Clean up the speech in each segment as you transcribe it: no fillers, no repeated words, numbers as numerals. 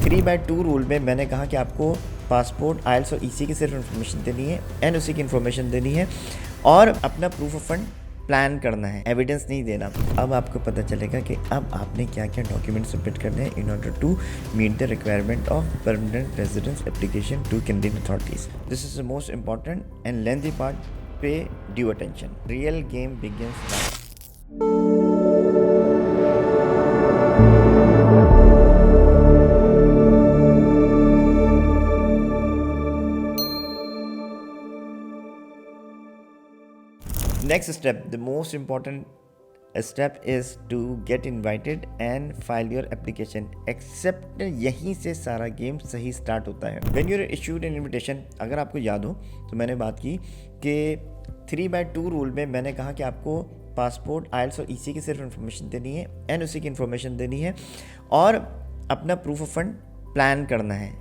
3/2 rule में मैंने कहा कि आपको पासपोर्ट, आइल्स और ईसी की सिर्फ इन्फॉर्मेशन देनी है, एनओसी की इन्फॉर्मेशन देनी है और अपना प्रूफ ऑफ फंड प्लान करना है, एविडेंस नहीं देना। अब आपको पता चलेगा कि अब आपने क्या क्या डॉक्यूमेंट सबमिट करने हैं in order to meet the requirement of permanent residence application to Canadian authorities. This is the most important and lengthy part, pay due attention. Real game begins now. Next step, the most important step is to get invited and file your application. Except यहीं से सारा game सही start होता है। When you're issued an invitation, अगर आपको याद हो तो मैंने बात की कि 3/2 रूल में मैंने कहा कि आपको पासपोर्ट, आइल्स और ईसी की सिर्फ इन्फॉर्मेशन देनी है, एनओसी की इन्फॉर्मेशन देनी है और अपना प्रूफ ऑफ फंड प्लान करना है,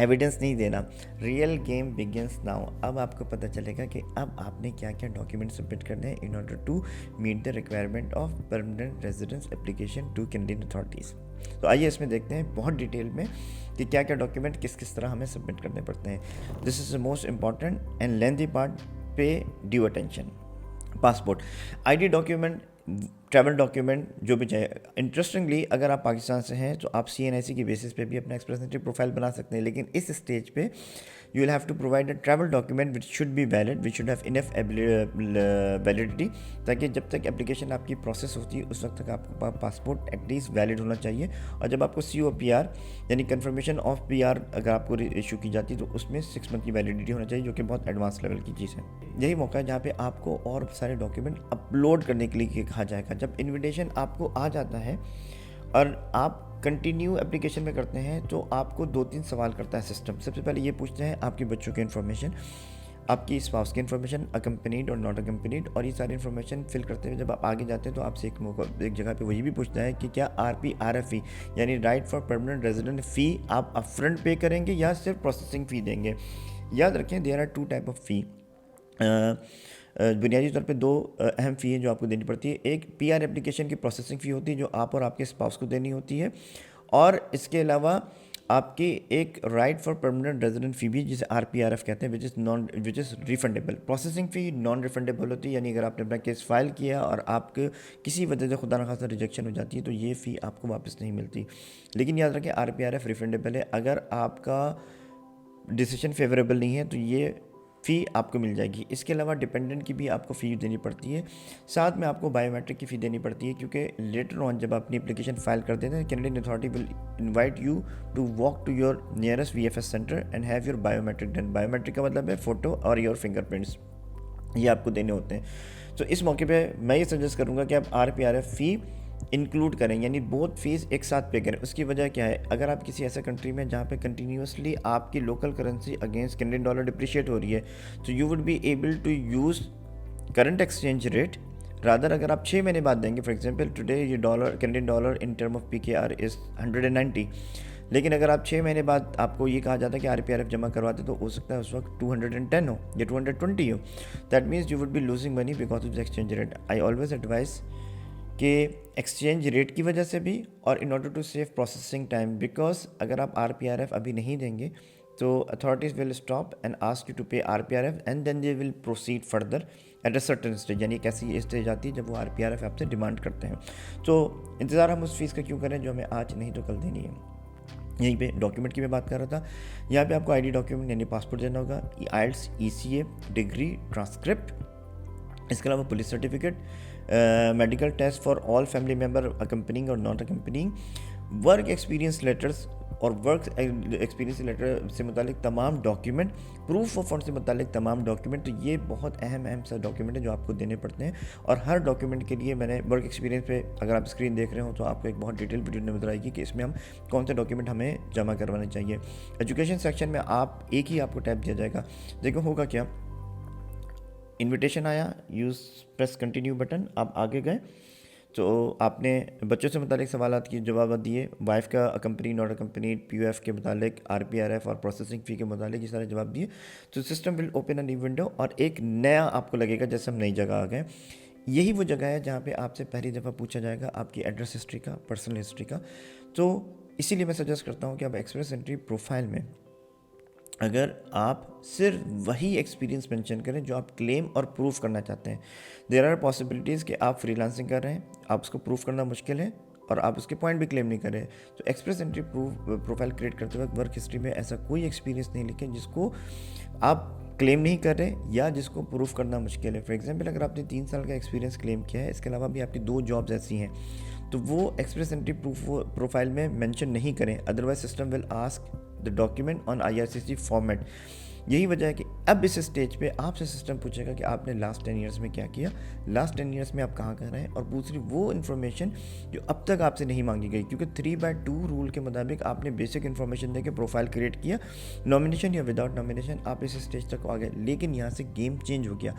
एविडेंस नहीं देना। Real game begins now. अब आपको पता चलेगा कि अब आपने क्या क्या डॉक्यूमेंट सबमिट करने हैं in order to meet the requirement of permanent residence application to Canadian authorities. तो आइए इसमें देखते हैं बहुत डिटेल में कि क्या क्या डॉक्यूमेंट किस किस तरह हमें सबमिट करने पड़ते हैं। This is the most important and lengthy part, pay due attention. Passport, ID document, travel document जो भी चाहिए। इंटरेस्टिंगली अगर आप पाकिस्तान से हैं तो आप CNIC की बेसिस पे भी अपना एक्सप्रेस एंट्री प्रोफाइल बना सकते हैं, लेकिन इस स्टेज पे you will have to provide a travel document which should be valid, which should have enough validity, ताकि जब तक एप्लीकेशन आपकी प्रोसेस होती है उस वक्त तक आपको पासपोर्ट एटलीस्ट वैलिड होना चाहिए। और जब आपको COPR यानी कन्फर्मेशन ऑफ PR अगर आपको इशू की जाती है तो उसमें 6 मंथ की वैलिडिटी होना चाहिए, जो कि बहुत एडवांस लेवल की चीज़ है। यही मौका है जहाँ पे आपको और सारे डॉक्यूमेंट अपलोड करने के लिए कहा जाएगा। जब इन्विटेशन आपको आ जाता है और आप कंटिन्यू एप्लीकेशन में करते हैं तो आपको 2-3 सवाल करता है सिस्टम। सबसे पहले ये पूछते हैं आपके बच्चों की इन्फॉर्मेशन, आपकी स्पाउस की इन्फॉर्मेशन, अकम्पनीड और नॉट अकम्पनीड, और ये सारी इन्फॉर्मेशन फिल करते हुए जब आप आगे जाते हैं तो आपसे एक जगह पे वही भी पूछता है कि क्या RPRF यानी राइट फॉर परमानेंट रेजिडेंट फ़ी आप अपफ्रंट पे करेंगे या सिर्फ प्रोसेसिंग फ़ी देंगे। याद रखें देयर आर 2 टाइप ऑफ फ़ी। बुनियादी तौर पे 2 अहम फ़ी हैं जो आपको देनी पड़ती है। एक PR एप्लीकेशन की प्रोसेसिंग फ़ी होती है जो आप और आपके स्पाउस को देनी होती है, और इसके अलावा आपकी एक राइट फॉर परमानेंट रेजिडेंट फ़ी भी जिसे RPRF कहते हैं, which is refundable. Processing fee non refundable होती है, यानी अगर आपने अपना केस फाइल किया और आपके किसी वजह से खुदा न खास्ता रिजेक्शन हो जाती है तो ये फ़ी आपको वापस नहीं मिलती। लेकिन याद रखें RPRF रिफंडेबल है। अगर आपका डिसीजन फेवरेबल नहीं है तो ये फ़ी आपको मिल जाएगी। इसके अलावा डिपेंडेंट की भी आपको फ़ी देनी पड़ती है, साथ में आपको बायोमेट्रिक की फ़ी देनी पड़ती है, क्योंकि लेटर ऑन जब अपनी एप्लीकेशन फाइल कर देते हैं Canadian authority will invite you to walk to your nearest VFS centre and have your biometric done. Biometric का मतलब है फ़ोटो और योर फिंगरप्रिंट्स, ये आपको देने होते हैं। तो इस मौके पर मैं ये सजेस्ट करूँगा कि आप RPRF फ़ी इंक्लूड करें, यानी बोथ फीस एक साथ पे करें। उसकी वजह क्या है, अगर आप किसी ऐसे कंट्री में जहाँ पे कंटिन्यूसली आपकी local currency against Canadian dollar depreciate हो रही है तो you would be able to use current exchange rate rather. अगर आप 6 महीने बाद देंगे, फॉर एग्जांपल टुडे ये Canadian dollar in term of PKR is 190, लेकिन अगर आप 6 महीने बाद आपको ये कहा जाता है कि RPRF जमा करवाते तो हो सकता है उस वक्त 210 हो या 220 हो। That means you would be losing money because of the exchange rate. I always advice कि एक्सचेंज रेट की वजह से भी और in order to save processing time, because अगर आप RPRF अभी नहीं देंगे तो authorities will stop and ask you to pay RPRF and then they will proceed further at a certain stage. यानी कैसी स्टेज आती है जब वो RPRF आपसे डिमांड करते हैं। तो इंतज़ार हम उस फीस का क्यों करें जो हमें आज नहीं तो कल देनी है। यहीं पे डॉक्यूमेंट की मैं बात कर रहा था। यहाँ पे आपको ID डॉक्यूमेंट यानी पासपोर्ट देना होगा, IELTS, ECA, डिग्री, ट्रांसक्रिप्ट, इसके अलावा police certificate, medical test for all family member accompanying और not accompanying, work experience letters और वर्क एक्सपीरियंस लेटर से मुतालिक तमाम डॉक्यूमेंट, प्रूफ ऑफ फंड से मुतालिक तमाम डॉक्यूमेंट। तो ये बहुत अहम सा डॉक्यूमेंट है जो आपको देने पड़ते हैं, और हर डॉक्यूमेंट के लिए मैंने वर्क एक्सपीरियंस पे अगर आप स्क्रीन देख रहे हो तो आपको एक बहुत डिटेल वीडियो नजर आएगी कि इसमें हम कौन से डॉक्यूमेंट हमें जमा करवाने चाहिए। एजुकेशन सेक्शन में आप एक ही आपको टैब दिया जाएगा। देखो होगा क्या, इनविटेशन आया, यूज़ प्रेस कंटिन्यू बटन, आप आगे गए तो आपने बच्चों से मुतालिक सवालात के जवाब दिए, वाइफ का अकम्पनी नॉट अकम्पनी, POF के मुतालिक, RPRF और प्रोसेसिंग फ़ी के मुतालिक ये सारे जवाब दिए। तो system will open a new window और एक नया आपको लगेगा जैसे हम नई जगह आ गए। यही वो जगह है जहाँ पे आपसे पहली दफ़ा पूछा जाएगा आपकी एड्रेस हिस्ट्री का, पर्सनल हिस्ट्री का। तो इसीलिए मैं सजेस्ट करता हूँ कि आप एक्सप्रेस एंट्री प्रोफाइल में अगर आप सिर्फ वही एक्सपीरियंस मेंशन करें जो आप क्लेम और प्रूफ करना चाहते हैं। देयर आर पॉसिबिलिटीज़ कि आप फ्रीलांसिंग कर रहे हैं, आप उसको प्रूफ करना मुश्किल है और आप उसके पॉइंट भी क्लेम नहीं कर रहे हैं। तो एक्सप्रेस एंट्री प्रोफाइल क्रिएट करते वक्त वर्क हिस्ट्री में ऐसा कोई एक्सपीरियंस नहीं लिखें जिसको आप क्लेम नहीं कर रहे या जिसको प्रूफ करना मुश्किल है। फॉर एग्जांपल, अगर आपने 3 साल का एक्सपीरियंस क्लेम किया है, इसके अलावा भी आपकी 2 जॉब्स ऐसी हैं, तो वो एक्सप्रेस एंट्री प्रोफाइल में मेंशन नहीं करें, otherwise system will ask the document on IRCC format. यही वजह है कि अब इस स्टेज पे आपसे सिस्टम पूछेगा कि आपने लास्ट 10 ईयर्स में क्या किया, लास्ट 10 ईयर्स में आप कहाँ कर रहे हैं, और दूसरी वो इन्फॉर्मेशन जो अब तक आपसे नहीं मांगी गई, क्योंकि 3/2 रूल के मुताबिक आपने बेसिक इन्फॉर्मेशन देके प्रोफाइल क्रिएट किया, नॉमिनेशन या विदाउट नॉमिनेशन आप इस स्टेज तक आ गए। लेकिन यहाँ से गेम चेंज हो गया,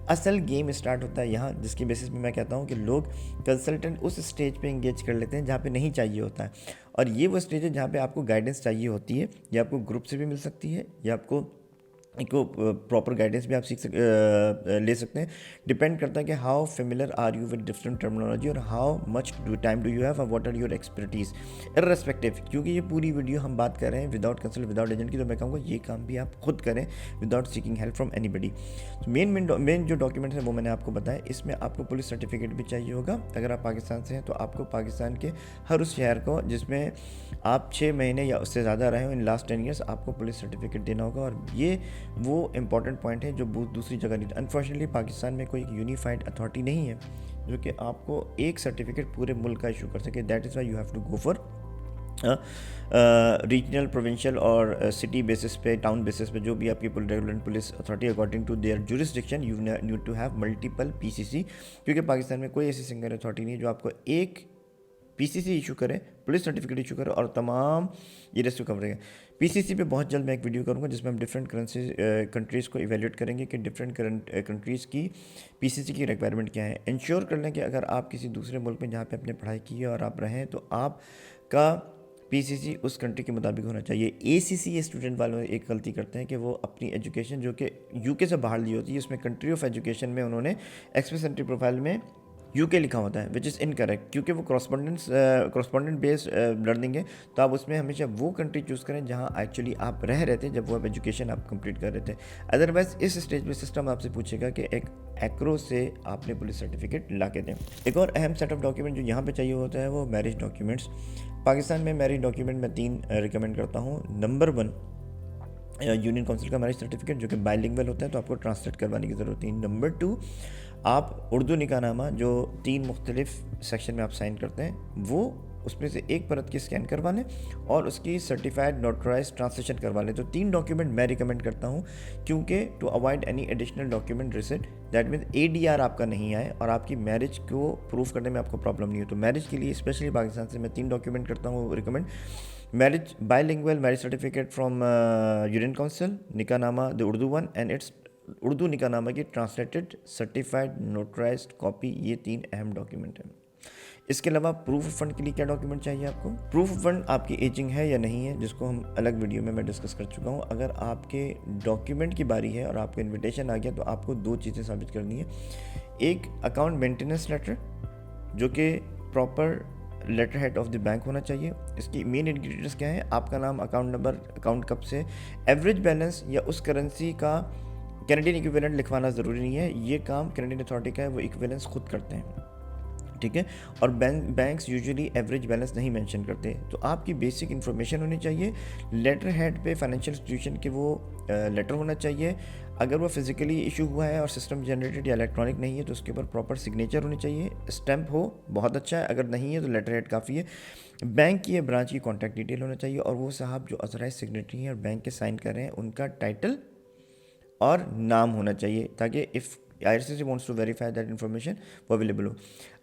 असल गेम स्टार्ट होता है यहाँ, जिसकी बेसिस पे मैं कहता हूँ कि लोग कंसल्टेंट उस स्टेज पे एंगेज कर लेते हैं जहाँ पे नहीं चाहिए होता है। और ये वो स्टेज है जहाँ पे आपको गाइडेंस चाहिए होती है, या आपको ग्रुप से भी मिल सकती है, या आपको प्रॉपर गाइडेंस भी आप ले सकते हैं। डिपेंड करता है कि how familiar are you with different terminology और how much time do you have और what are your expertise irrespective. क्योंकि ये पूरी वीडियो हम बात कर रहे हैं विदाउट कंसल्ट विदाउट एजेंट की, तो मैं कहूँगा ये काम भी आप खुद करें without seeking help from anybody. तो मेन जो डॉक्यूमेंट्स हैं वो मैंने आपको बताया। इसमें आपको पुलिस सर्टिफिकेट भी चाहिए होगा। अगर आप पाकिस्तान से हैं तो आपको पाकिस्तान के हर उस शहर को जिसमें आप 6 महीने या उससे ज़्यादा रहे हो इन लास्ट 10 ईयर्स, आपको पुलिस सर्टिफिकेट देना होगा। और ये वो इंपॉर्टेंट पॉइंट है जो दूसरी जगह नहीं। अनफॉर्चुनेटली पाकिस्तान में कोई यूनिफाइड अथॉरिटी नहीं है जो कि आपको एक सर्टिफिकेट पूरे मुल्क का इशू कर सके। That is why you have to go for regional, provincial और सिटी बेसिस पे, टाउन बेसिस पे, जो भी आपकी regulate police authority according to their jurisdiction you need to have multiple PCC। क्योंकि पाकिस्तान में कोई ऐसी सिंगल अथॉरिटी नहीं है जो आपको एक PCC इशू करे, पुलिस सर्टिफिकेट इशू करे और तमाम ये रेस्क्यू कवर करेगा। PCC पे बहुत जल्द मैं एक वीडियो करूंगा जिसमें हम डिफरेंट कंट्रीज़ को इवेल्यूएट करेंगे कि डिफरेंट कंट्रीज़ की PCC की रिक्वायरमेंट क्या है। इंश्योर कर लें कि अगर आप किसी दूसरे मुल्क में जहाँ पे आपने पढ़ाई की है और आप रहें तो आपका PCC उस कंट्री के मुताबिक होना चाहिए। ACC स्टूडेंट वालों एक गलती करते हैं कि वो अपनी एजुकेशन जो कि UK से बाहर ली होती है, उसमें कंट्री ऑफ एजुकेशन में उन्होंने एक्सप्रेस एंट्री प्रोफाइल में UK लिखा होता है, विच इज़ इनकरेक्ट। क्योंकि वो कॉरस्पॉन्डेंट बेस्ड लर्निंग है, तो आप उसमें हमेशा वो कंट्री चूज़ करें जहाँ एक्चुअली आप रह रहे थे जब वो आप एजुकेशन आप कंप्लीट कर रहे थे। अदरवाइज इस स्टेज पे सिस्टम आपसे पूछेगा कि एक एक्रो से आपने पुलिस सर्टिफिकेट ला के दें। एक और अहम सेट ऑफ डॉक्यूमेंट जो यहाँ पे चाहिए होता है वो मैरिज डॉक्यूमेंट्स। पाकिस्तान में मैरिज डॉक्यूमेंट मैं 3 रिकमेंड करता हूँ। नंबर 1, यूनियन काउंसिल का मैरिज सर्टिफिकेट जो कि बाइलिंगुअल होता है, तो आपको ट्रांसलेट करवाने की ज़रूरत नहीं। नंबर 2, आप उर्दू निकाहनामा जो 3 मुख्तलिफ सेक्शन में आप साइन करते हैं वो उसमें से एक परत की स्कैन करवा लें और उसकी सर्टिफाइड नोटराइज ट्रांसलेशन करवा लें। तो 3 डॉक्यूमेंट मैं रिकमेंड करता हूँ, क्योंकि to avoid any additional document receipt, that mean ADR आपका नहीं आए और आपकी मैरिज को प्रूव करने में आपको प्रॉब्लम नहीं हो। तो मैरिज के लिए स्पेशली पाकिस्तान से मैं 3 डॉक्यूमेंट करता हूँ recommend. Marriage bilingual marriage certificate from union council, निकाहनामा the Urdu one and it's Urdu निकाहनामा की ट्रांसलेटेड सर्टिफाइड नोटराइज्ड कॉपी, ये 3 अहम डॉक्यूमेंट हैं। इसके अलावा प्रूफ ऑफ फंड के लिए क्या डॉक्यूमेंट चाहिए आपको? प्रूफ ऑफ फंड आपकी एजिंग है या नहीं है, जिसको हम अलग वीडियो में मैं डिस्कस कर चुका हूँ। अगर आपके डॉक्यूमेंट की बारी है और आपको इन्विटेशन आ गया तो आपको 2 चीज़ें साबित करनी है। एक, अकाउंट मेंटेनेंस लेटर जो कि proper letter head of the bank होना चाहिए। इसकी मेन इंग्रेडिएंट्स क्या है? आपका नाम, अकाउंट नंबर, अकाउंट कब से, एवरेज बैलेंस या उस करेंसी का कैनेडियन इक्विवेलेंट लिखवाना ज़रूरी नहीं है। ये काम कैनेडियन अथॉरिटी का है, वो इक्विवेलेंस खुद करते हैं, ठीक है। और बैंक्स यूजुअली एवरेज बैलेंस नहीं मेंशन करते। तो आपकी बेसिक इन्फॉर्मेशन होनी चाहिए। लेटर हेड पे फाइनेंशियल इंस्टीट्यूशन के वो लेटर होना चाहिए। अगर वो फिजिकली इशू हुआ है और सिस्टम जनरेटेड या इलेक्ट्रॉनिक नहीं है तो उसके ऊपर प्रॉपर सिग्नेचर होनी चाहिए। स्टैम्प हो बहुत अच्छा है, अगर नहीं है तो लेटर हेड काफ़ी है। बैंक की या ब्रांच की कॉन्टैक्ट डिटेल होना चाहिए और वो साहब जो ऑथराइज सिग्नेटरी हैं और बैंक के साइन कर रहे हैं उनका टाइटल और नाम होना चाहिए, ताकि if IRCC wants to verify that information वो अवेलेबल हो।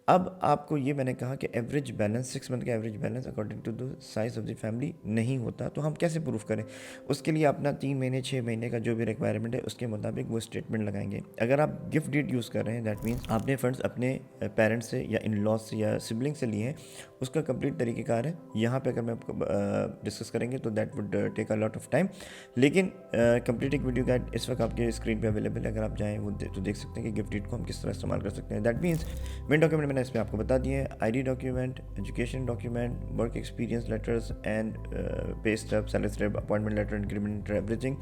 अब आपको ये मैंने कहा कि एवरेज बैलेंस 6 मंथ का average balance according to the size of the family नहीं होता, तो हम कैसे प्रूफ करें? उसके लिए अपना 3 महीने 6 महीने का जो भी रिक्वायरमेंट है उसके मुताबिक वो स्टेटमेंट लगाएंगे। अगर आप गिफ्ट डीड यूज़ कर रहे हैं, दैट मीन्स आपने फंड्स अपने पेरेंट्स से या इन लॉज से या सिबलिंग से लिए हैं उसका कंप्लीट तरीक़ेकार है यहाँ पे अगर मैं आपको डिस्कस करेंगे तो that would take a lot of time, लेकिन कंप्लीट एक वीडियो गाइड इस वक्त आपके स्क्रीन पे अवेलेबल है, अगर आप चाहें वो तो देख सकते हैं कि गिफ्ट डीड को हम किस तरह इस्तेमाल कर सकते हैं। दैट मीन्स मेन डॉक्यूमेंट मैंने इसमें आपको बता दिए हैं, ID document, education document, work experience letters and pay stub, salary slip, appointment letter, increment, averaging,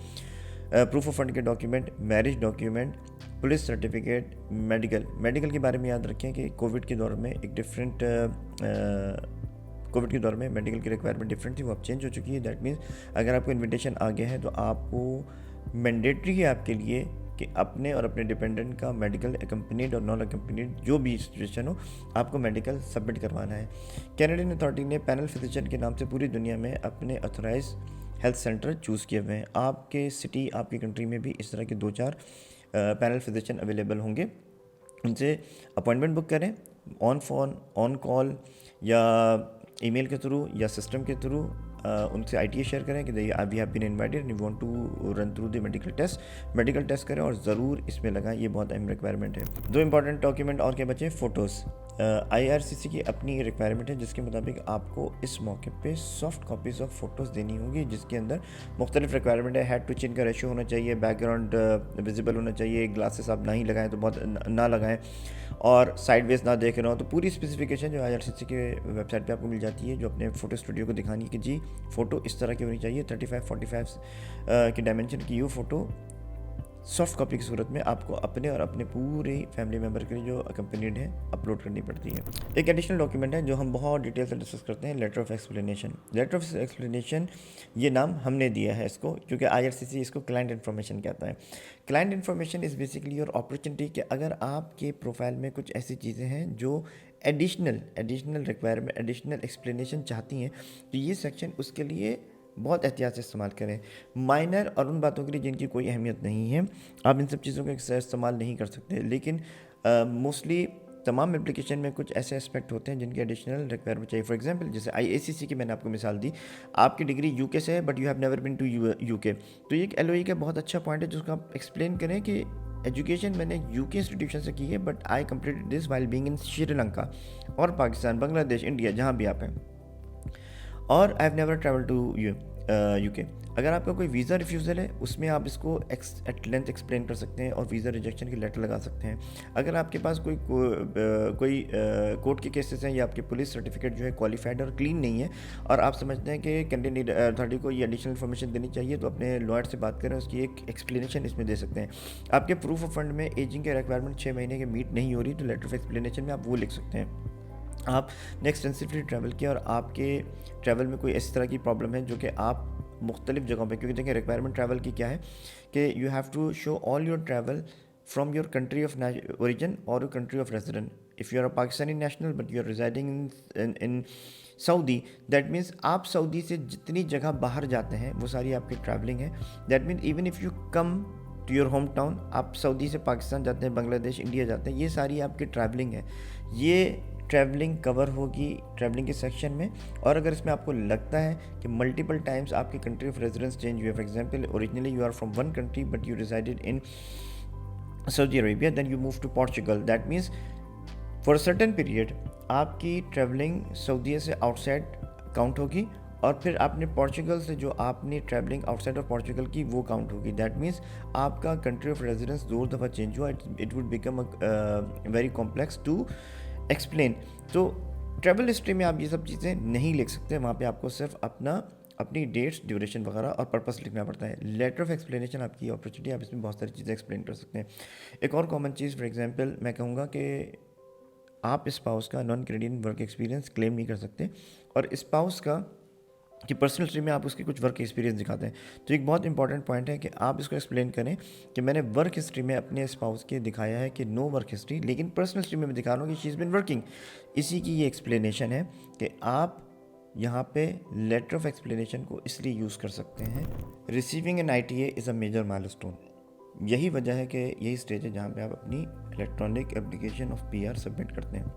proof of fund के document, marriage document, police certificate, medical के बारे में याद रखें कि कोविड के दौर में एक डिफरेंट कोविड के दौर में मेडिकल की रिक्वायरमेंट डिफरेंट थी, वो अब चेंज हो चुकी है। दैट मीन्स अगर आपको इन्विटेशन आ गया है तो आपको मैंडेटरी है आपके लिए कि अपने और अपने डिपेंडेंट का मेडिकल अकम्पनीड और नॉन अकम्पनीड जो भी सिचुएशन हो आपको मेडिकल सबमिट करवाना है। कैनेडियन अथॉरिटी ने पैनल फिजिशियन के नाम से पूरी दुनिया में अपने ऑथराइज हेल्थ सेंटर चूज़ किए हुए हैं। आपके सिटी, आपकी कंट्री में भी इस तरह के 2-4 पैनल फिजिशियन अवेलेबल होंगे, उनसे अपॉइंटमेंट बुक करें, ऑन फ़ोन, ऑन कॉल या ईमेल के थ्रू या सिस्टम के थ्रू उनसे ITA शेयर करें कि we have been invited and we want to run through the medical test करें और ज़रूर इसमें लगाएं, ये बहुत अहम रिक्वायरमेंट है। 2 इंपॉर्टेंट डॉक्यूमेंट और क्या बचे, फ़ोटोज़। IRCC की अपनी रिक्वायरमेंट है जिसके मुताबिक आपको इस मौके पे सॉफ्ट कॉपीज़ ऑफ फ़ोटोज़ देनी होगी, जिसके अंदर मुख्तलिफ रिक्वायरमेंट है। हेड टू चिन का रेशियो होना चाहिए, बैकग्राउंड विजिबल होना चाहिए, ग्लासेस आप नहीं लगाएं तो बहुत ना लगाएं, और साइडवेज ना देख रहे हो। तो पूरी स्पेसिफिकेशन जो IRCC के वेबसाइट पे आपको मिल जाती है, जो अपने फ़ोटो स्टूडियो को दिखानी है कि जी फ़ोटो इस तरह की होनी चाहिए, 35-45 की डायमेंशन की। ये फ़ोटो सॉफ्ट कॉपी की सूरत में आपको अपने और अपने पूरे फैमिली मेम्बर के लिए जो अकम्पनीड है अपलोड करनी पड़ती है। एक एडिशनल डॉक्यूमेंट है जो हम बहुत डिटेल से डिस्कस करते हैं, letter of explanation. Letter of explanation ये नाम हमने दिया है इसको क्योंकि IRCC इसको क्लाइंट इन्फॉर्मेशन कहता है। Client information is basically your opportunity कि अगर आपके प्रोफाइल में कुछ ऐसी चीज़ें हैं जो एडिशनल रिक्वायरमेंट, एडिशनल एक्सप्लेनेशन चाहती हैं, तो ये सेक्शन उसके लिए बहुत एहतियात से इस्तेमाल करें। माइनर और उन बातों के लिए जिनकी कोई अहमियत नहीं है, आप इन सब चीज़ों का इस्तेमाल नहीं कर सकते, लेकिन मोस्टली तमाम एप्लीकेशन में कुछ ऐसे एस्पेक्ट होते हैं जिनकी एडिशनल रिक्वायरमेंट चाहिए। फॉर एग्जांपल जैसे IACC की मैंने आपको मिसाल दी, आपकी डिग्री UK से है but you have never been to UK, तो ये एक LOE का बहुत अच्छा पॉइंट है जिसको आप एक्सप्लेन करें कि एजुकेशन मैंने UK इंस्टीट्यूशन से की है but I completed this while being in Sri Lanka और पाकिस्तान, बांग्लादेश, इंडिया, जहाँ भी आप हैं, और I have never travel to UK। अगर आपका कोई वीज़ा रिफ्यूज़ल है उसमें आप इसको एट लेंथ एक्सप्लेन कर सकते हैं और वीज़ा रिजेक्शन की लेटर लगा सकते हैं। अगर आपके पास कोई कोर्ट के केसेस हैं या आपके पुलिस सर्टिफिकेट जो है क्वालिफाइड और क्लीन नहीं है और आप समझते हैं कि कैंडिडेट अथॉरिटी को ये एडिशनल इन्फॉर्मेशन देनी चाहिए, तो अपने लॉयर से बात करें, उसकी एक एक्सप्लेनेशन इसमें दे सकते हैं। आपके प्रूफ ऑफ फंड में एजिंग के रिक्वायरमेंट 6 महीने के मीट नहीं हो रही तो लेटर ऑफ एक्सप्लेनेशन में आप वो लिख सकते हैं। आपने एक्सटेंसिवली ट्रैवल किया और आपके ट्रैवल में कोई इस तरह की प्रॉब्लम है जो कि आप मुख्तलिफ जगहों पे, क्योंकि देखिए रिक्वायरमेंट ट्रैवल की क्या है कि you have to show all your travel from your country of origin और country of resident. If you are a Pakistani national but you are residing in Saudi, that means आप सऊदी से जितनी जगह बाहर जाते हैं वो सारी आपकी ट्रैवलिंग है। That means even if you come to your home town, आप सऊदी से पाकिस्तान जाते हैं, बांग्लादेश, इंडिया जाते हैं, ये सारी आपकी ट्रैवलिंग है। ये ट्रैवलिंग कवर होगी ट्रैवलिंग के सेक्शन में। और अगर इसमें आपको लगता है कि मल्टीपल टाइम्स आपकी कंट्री ऑफ रेजिडेंस चेंज हुई है, for example originally you are from one country but you resided in Saudi Arabia, then you move to Portugal, that means for a certain period आपकी travelling Saudi से outside count होगी और फिर आपने Portugal से जो आपने ट्रैवलिंग आउटसाइड ऑफ पोर्चुगल की वो काउंट होगी। दैट मीन्स आपका कंट्री ऑफ रेजिडेंस 2 दफ़ा चेंज हुआ, it would become very complex to explain. तो ट्रैवल हिस्ट्री में आप ये सब चीज़ें नहीं लिख सकते, वहाँ पे आपको सिर्फ अपनी डेट्स, ड्यूरेशन वगैरह और पर्पस लिखना पड़ता है। लेटर ऑफ एक्सप्लेनेशन आपकी अपॉर्चुनिटी, आप इसमें बहुत सारी चीज़ें एक्सप्लेन कर सकते हैं। एक और कॉमन चीज़, फॉर एग्जांपल मैं कहूँगा कि आप स्पाउस का non Canadian work experience claim नहीं कर सकते और स्पाउस का कि पर्सनल हिस्ट्री में आप उसकी कुछ वर्क एक्सपीरियंस दिखाते हैं। तो एक बहुत इंपॉर्टेंट पॉइंट है कि आप इसको एक्सप्लेन करें कि मैंने वर्क हिस्ट्री में अपने स्पाउस के दिखाया है कि नो वर्क हिस्ट्री, लेकिन पर्सनल हिस्ट्री में मैं दिखा रहा हूँ कि शी इज़ बिन वर्किंग। इसी की ये एक्सप्लेनेशन है कि आप यहाँ पे लेटर ऑफ एक्सप्लेनेशन को इसलिए यूज़ कर सकते हैं। Receiving an ITA is a major milestone. यही वजह है कि यही स्टेज है जहाँ पे आप अपनी electronic application of PR submit करते हैं।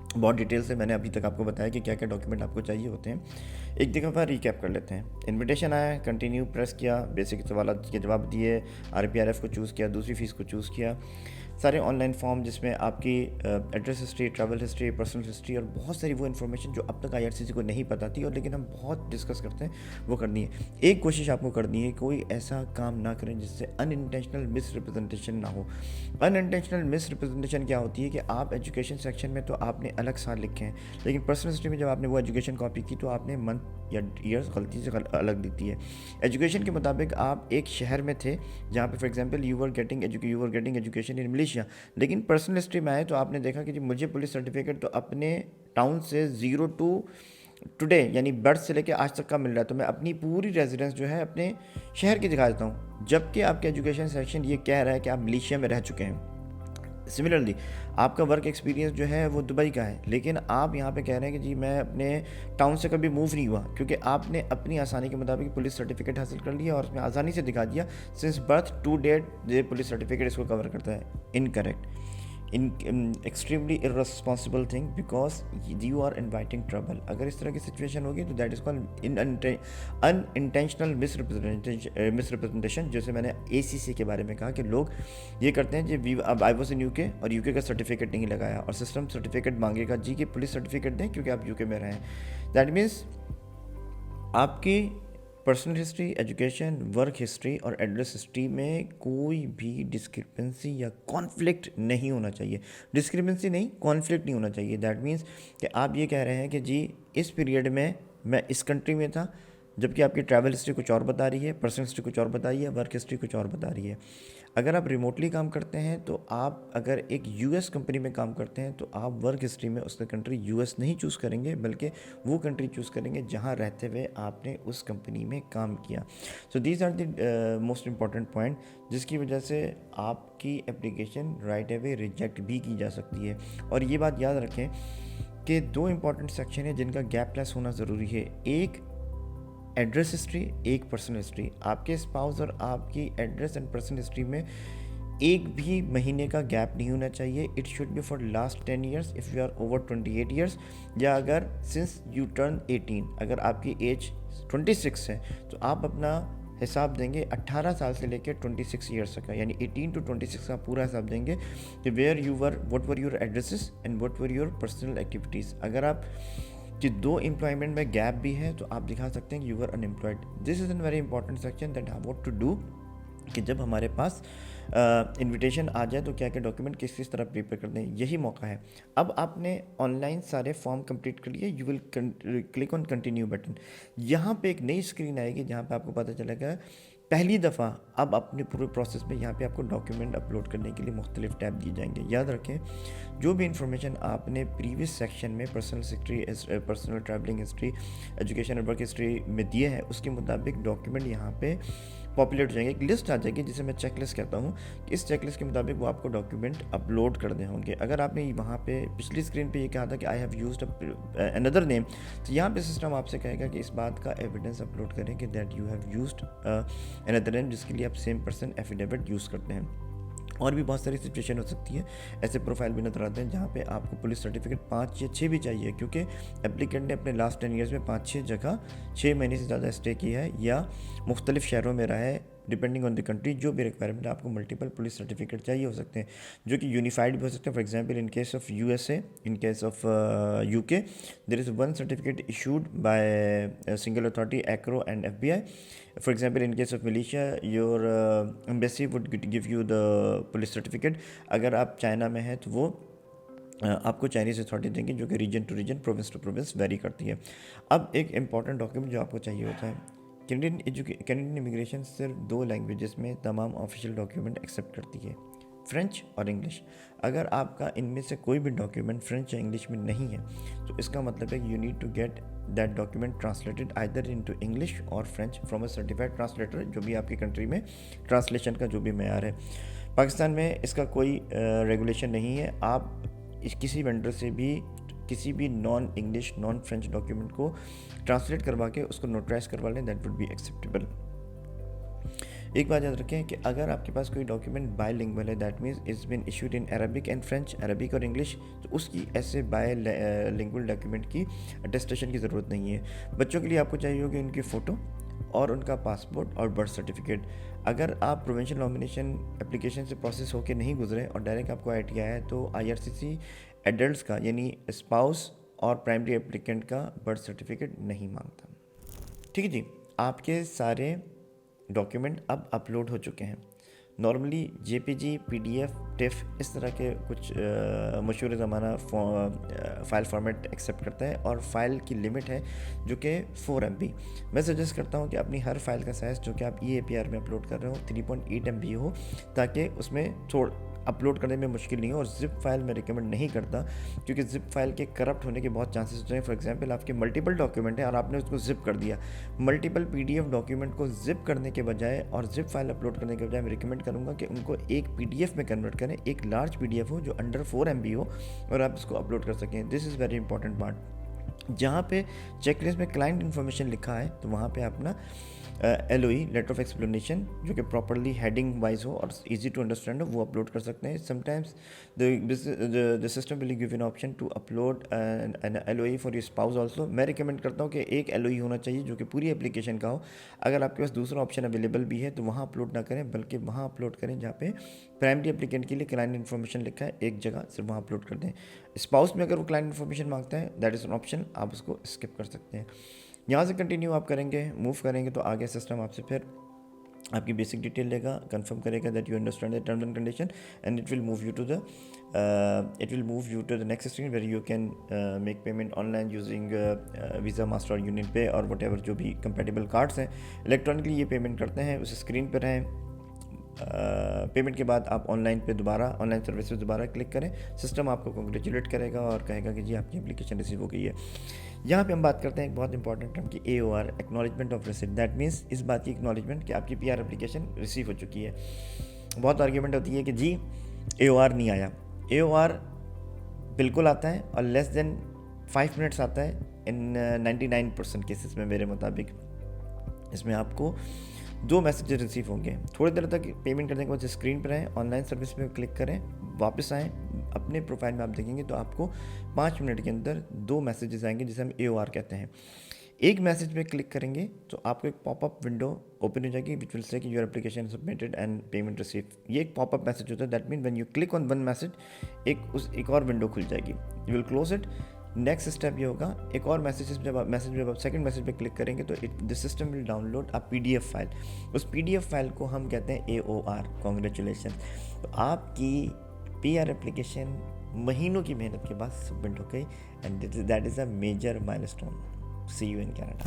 बहुत डिटेल से मैंने अभी तक आपको बताया कि क्या क्या डॉक्यूमेंट आपको चाहिए होते हैं। एक दफ़ा रिकैप कर लेते हैं। इनविटेशन आया, कंटिन्यू प्रेस किया, बेसिक सवाल के जवाब दिए, RPRF को चूज़ किया, दूसरी फ़ीस को चूज़ किया, सारे ऑनलाइन फॉर्म जिसमें आपकी address history, travel history, personal history और बहुत सारी वो इन्फॉर्मेशन जो अब तक IRCTC को नहीं पता थी और लेकिन हम बहुत डिस्कस करते हैं, वो करनी है। एक कोशिश आपको करनी है, कोई ऐसा काम ना करें जिससे अनइंटेंशनल मिसरिप्रेजेंटेशन ना हो। अनइंटेंशनल मिसरिप्रेजेंटेशन क्या होती है कि आप एजुकेशन सेक्शन में तो आपने अलग साल लिखे हैं, लेकिन पर्सनल हिस्ट्री में जब आपने वो एजुकेशन कॉपी की तो आपने मंथ या ईयर्स गलती से अलग दी थी है। एजुकेशन के मुताबिक आप एक शहर में थे जहाँ पे for example you were getting education in Malaysia, लेकिन पर्सनल हिस्ट्री में आए तो आपने देखा कि जी मुझे पुलिस सर्टिफिकेट तो अपने टाउन से 0 टू टुडे यानी बर्थ से लेकर आज तक का मिल रहा है, तो मैं अपनी पूरी रेजिडेंस जो है अपने शहर की दिखा देता हूँ, जबकि आपके एजुकेशन सेक्शन ये कह रहा है कि आप मलेशिया में रह चुके हैं। सिमिलरली आपका वर्क एक्सपीरियंस जो है वो दुबई का है, लेकिन आप यहाँ पे कह रहे हैं कि जी मैं अपने टाउन से कभी मूव नहीं हुआ, क्योंकि आपने अपनी आसानी के मुताबिक पुलिस सर्टिफिकेट हासिल कर लिया और उसमें आसानी से दिखा दिया सिंस बर्थ टू डेट ये पुलिस सर्टिफिकेट इसको कवर करता है। Incorrect, extremely irresponsible thing, because you are inviting trouble. अगर इस तरह की सिचुएशन होगी तो that is called unintentional misrepresentation, जैसे मैंने ACC के बारे में कहा कि लोग ये करते हैं जी अब आई वॉज इन UK और UK का सर्टिफिकेट नहीं लगाया और सिस्टम सर्टिफिकेट मांगेगा जी कि पुलिस सर्टिफिकेट दें क्योंकि आप UK में रहें। दैट मीन्स आपकी personal history, education, work history और एड्रेस हिस्ट्री में कोई भी डिस्क्रिपेंसी या कॉन्फ्लिक्ट नहीं होना चाहिए। डिस्क्रिपेंसी नहीं, कॉन्फ्लिक्ट नहीं होना चाहिए। दैट मीन्स कि आप ये कह रहे हैं कि जी इस पीरियड में मैं इस कंट्री में था, जबकि आपकी ट्रैवल हिस्ट्री कुछ और बता रही है, पर्सनल हिस्ट्री कुछ और बता रही है, वर्क हिस्ट्री कुछ और बता रही है। अगर आप रिमोटली काम करते हैं तो आप अगर एक US कंपनी में काम करते हैं तो आप वर्क हिस्ट्री में उसका कंट्री US नहीं चूज़ करेंगे, बल्कि वो कंट्री चूज़ करेंगे जहां रहते हुए आपने उस कंपनी में काम किया। So these are the most important point जिसकी वजह से आपकी एप्लीकेशन राइट अवे रिजेक्ट भी की जा सकती है। और ये बात याद रखें कि 2 इंपॉर्टेंट सेक्शन है जिनका गैपलेस होना ज़रूरी है, एक एड्रेस हिस्ट्री, एक पर्सनल हिस्ट्री। आपके स्पाउस और आपकी एड्रेस एंड पर्सनल हिस्ट्री में एक भी महीने का गैप नहीं होना चाहिए। It should be for last 10 years if you are over 28 years, या अगर सिंस यू टर्न 18, अगर आपकी एज 26 है तो आप अपना हिसाब देंगे 18 साल से लेकर 26 ईयर्स तक का, यानी 18 to 26 का पूरा हिसाब देंगे कि where you were, what were your addresses and what were your personal activities. अगर आप कि 2 एम्प्लॉयमेंट में गैप भी है तो आप दिखा सकते हैं कि you are unemployed. This is an very important section that I want to do, कि जब हमारे पास इनविटेशन आ जाए तो क्या क्या डॉक्यूमेंट किस किस तरह प्रिपेयर कर दें, यही मौका है। अब आपने ऑनलाइन सारे फॉर्म कंप्लीट कर लिए, you will click on continue button. यहाँ पे एक नई स्क्रीन आएगी जहाँ पे आपको पता चलेगा पहली दफ़ा अब अपने पूरे प्रोसेस में यहाँ पे आपको डॉक्यूमेंट अपलोड करने के लिए मुख्तलिफ टैब दिए जाएंगे। याद रखें जो भी इंफॉर्मेशन आपने प्रीवियस सेक्शन में personal history, personal travelling history, education और वर्क हिस्ट्री में दिए है उसके मुताबिक डॉक्यूमेंट यहाँ पे पॉपुलेट हो जाएंगे। एक लिस्ट आ जाएगी जिसे मैं चेकलिस्ट कहता हूँ, इस चेकलिस्ट के मुताबिक वो आपको डॉक्यूमेंट अपलोड करने होंगे। अगर आपने वहाँ पे पिछली स्क्रीन पे ये कहा था कि I have used another name, तो यहाँ पे सिस्टम आपसे कहेगा कि इस बात का एविडेंस अपलोड करें कि that you have used another name, जिसके लिए आप सेम पर्सन एफिडेविट यूज़ करते हैं। और भी बहुत सारी सिचुएशन हो सकती है, ऐसे प्रोफाइल भी नजर आते हैं जहाँ पे आपको पुलिस सर्टिफिकेट 5 या 6 भी चाहिए, क्योंकि एप्लीकेंट ने अपने लास्ट 10 ईयर्स में 5-6 जगह 6 महीने से ज़्यादा स्टे किया है या मुख्तलिफ शहरों में रहा है। डिपेंडिंग ऑन द कंट्री जो भी रिक्वायरमेंट है, आपको मल्टीपल पुलिस सर्टिफिकेट चाहिए हो सकते हैं जो कि यूनिफाइड भी हो सकते हैं। For example in case of USA, in case of UK there is one certificate issued by single authority ACRO and FBI. For example, in case of Malaysia, your embassy would give you the police certificate. अगर आप China में हैं तो वो आपको Chinese authority देंगे, जो कि region to region, province to province vary करती है। अब एक इंपॉर्टेंट डॉक्यूमेंट जो आपको चाहिए होता है, कैनेडियन इमिग्रेशन सिर्फ 2 लैंग्वेजेस में तमाम ऑफिशियल डॉक्यूमेंट एक्सेप्ट करती है, फ्रेंच और इंग्लिश। अगर आपका इनमें से कोई भी डॉक्यूमेंट फ्रेंच या इंग्लिश में नहीं है तो इसका मतलब है you need to get that document translated either into English और French from a certified translator, जो भी आपकी कंट्री में ट्रांसलेशन का जो भी मेयार है। पाकिस्तान में इसका कोई रेगुलेशन नहीं है, आप किसी वेंडर से भी किसी भी non English non French document को ट्रांसलेट करवा के उसको नोटराइज करवा लें, दैट वुड बी एक्सेप्टेबल। एक बात याद रखें कि अगर आपके पास कोई डॉक्यूमेंट बायलिंगुअल है, that means it's been issued in Arabic and French, Arabic और इंग्लिश, तो उसकी ऐसे बायलिंगुअल डॉक्यूमेंट की अटेस्टेशन की ज़रूरत नहीं है। बच्चों के लिए आपको चाहिए होगी उनकी फ़ोटो, और उनका पासपोर्ट और बर्थ सर्टिफिकेट। अगर आप प्रोविंशियल नॉमिनेशन एप्लीकेशन से प्रोसेस होकर नहीं गुजरे और डायरेक्ट आपको ITI आया है तो IRCC एडल्ट्स का यानी स्पाउस और प्राइमरी एप्लीकेंट का बर्थ सर्टिफिकेट नहीं मांगता। ठीक है जी, आपके सारे डॉक्यूमेंट अब अपलोड हो चुके हैं। नॉर्मली JPG, PDF, TIFF इस तरह के कुछ मशहूर ज़माना फ़ाइल फॉर्मेट एक्सेप्ट करता है और फाइल की लिमिट है जो कि 4 MB। मैं सजेस्ट करता हूँ कि अपनी हर फाइल का साइज़ जो कि आप EAPR में अपलोड कर रहे हो 3.8 MB हो, ताकि उसमें अपलोड करने में मुश्किल नहीं हो। और जिप फाइल मैं रिकमेंड नहीं करता, क्योंकि जिप फाइल के करप्ट होने के बहुत चांसेस होते हैं। फॉर एग्जांपल आपके मल्टीपल डॉक्यूमेंट है और आपने उसको जिप कर दिया। मल्टीपल PDF डॉक्यूमेंट को जिप करने के बजाय और जिप फाइल अपलोड करने के बजाय मैं रिकमेंड करूँगा कि उनको एक PDF में कन्वर्ट करें, एक लार्ज PDF हो जो अंडर 4 MB हो और आप इसको अपलोड कर सकें। This is very important part. जहाँ पे चेकलिस्ट में क्लाइंट इन्फॉर्मेशन लिखा है तो वहाँ पे अपना LOE लेटर ऑफ एक्सप्लेनेशन जो कि प्रॉपरली हेडिंग वाइज हो और इजी टू अंडरस्टैंड हो वो अपलोड कर सकते हैं। Sometimes the system will give an option to upload an LOE for your spouse also. मैं रिकमेंड करता हूँ कि एक LOE होना चाहिए जो कि पूरी एप्लीकेशन का हो। अगर आपके पास दूसरा ऑप्शन अवेलेबल भी है तो वहाँ अपलोड ना करें, बल्कि वहाँ अपलोड करें जहाँ पे प्राइमरी एप्लीकेंट के लिए क्लाइंट इन्फॉर्मेशन लिखा है एक जगह, सिर्फ वहाँ अपलोड कर दें। स्पाउस में अगर वो क्लाइंट इन्फॉर्मेशन मांगता है दैट इज़ एन ऑप्शन, आप उसको स्किप कर सकते हैं। यहाँ से कंटिन्यू आप करेंगे, मूव करेंगे तो आगे सिस्टम आपसे फिर आपकी बेसिक डिटेल लेगा, कंफर्म करेगा that you understand the terms and condition and it will move you to the next screen where you can make payment online using Visa, master और यूनियन पे और whatever जो भी compatible cards हैं। Electronically ये payment करते हैं, उस screen पर रहें। पेमेंट के बाद आप ऑनलाइन सर्विस पे दोबारा क्लिक करें। सिस्टम आपको कॉन्ग्रेचुलेट करेगा और कहेगा कि जी आपकी एप्लीकेशन रिसीव हो गई है। यहाँ पे हम बात करते हैं एक बहुत इंपॉर्टेंट टर्म की AOR, acknowledgement of receipt. That means इस बात की एक्नॉलेजमेंट कि आपकी PR एप्लीकेशन रिसीव हो चुकी है। बहुत आर्ग्यूमेंट होती है कि जी AOR नहीं आया। AOR बिल्कुल आता है और लेस देन 5 मिनट्स आता है इन 99% केसेस में मेरे मुताबिक। इसमें आपको 2 मैसेजेस रिसीव होंगे। थोड़ी देर तक पेमेंट करने के बाद स्क्रीन पर आएँ, ऑनलाइन सर्विस पे क्लिक करें, वापस आएँ, अपने प्रोफाइल में आप देखेंगे तो आपको 5 मिनट के अंदर 2 मैसेजेस आएंगे जिसे हम AOR कहते हैं। एक मैसेज पे क्लिक करेंगे तो आपको एक पॉपअप विंडो ओपन हो जाएगी विच विल से कि your application submitted and payment receive. ये एक पॉपअप मैसेज होता है। That mean when you click on one message एक और विंडो खुल जाएगी, you will close it. Next step ये होगा, एक और मैसेज जब आप सेकंड मैसेज पे क्लिक करेंगे तो the system will download a PDF file. उस PDF फाइल को हम कहते हैं AOR, कॉन्ग्रेचुलेशन। तो आपकी PR एप्लीकेशन महीनों की मेहनत के बाद सबमिट हो गई and that is a major milestone. See you in Canada.